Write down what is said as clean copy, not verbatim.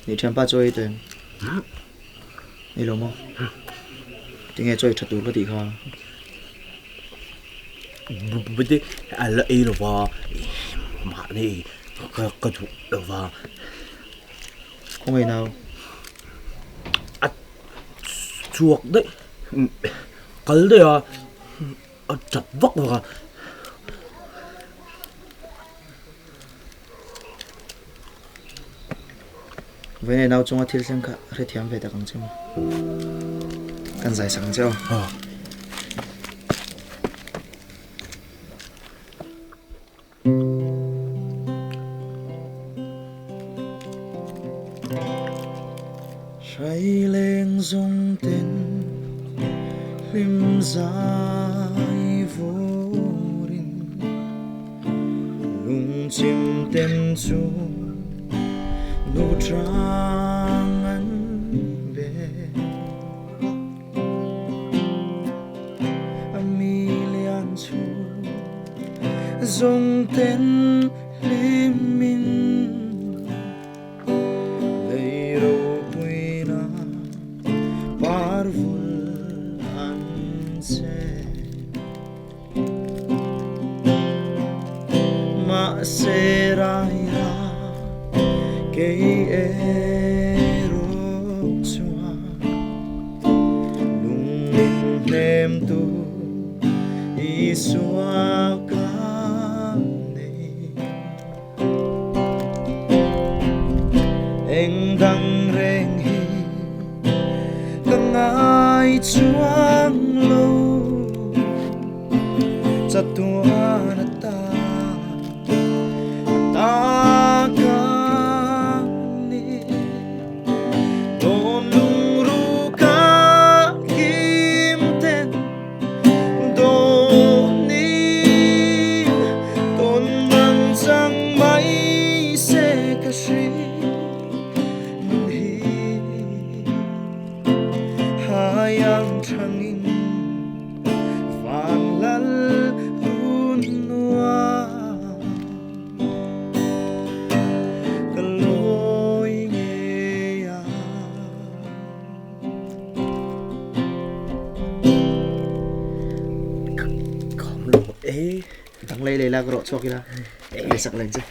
你天把做一顿，你懂吗？tiếng nghe chơi thật đủ lo thì kha. Bữa đi ăn là ấy rồi vào mà này cái thủ rồi vào Không ngày nào. Chuột đấy cái đấy chặt vóc vào Vậy này nào chúng ta thiếu xem cả rồi thiam về ta càng chứ mà. Cần giải sáng chứ. Say lên dung tên lim dài vô rin lung chim tên chu nụ trăng ăn về Amilian chu dung tên lim min lấy đâu quy na parvul anse ma seraira que ero chua lung nem tu isua ka nei eng dang reng hi kang ai chuang lo chatua na ta yang trangin vang lal hunwa kaloi nge ya không lộ ế thằng lấy la gọt cho kia để sặc lên chứ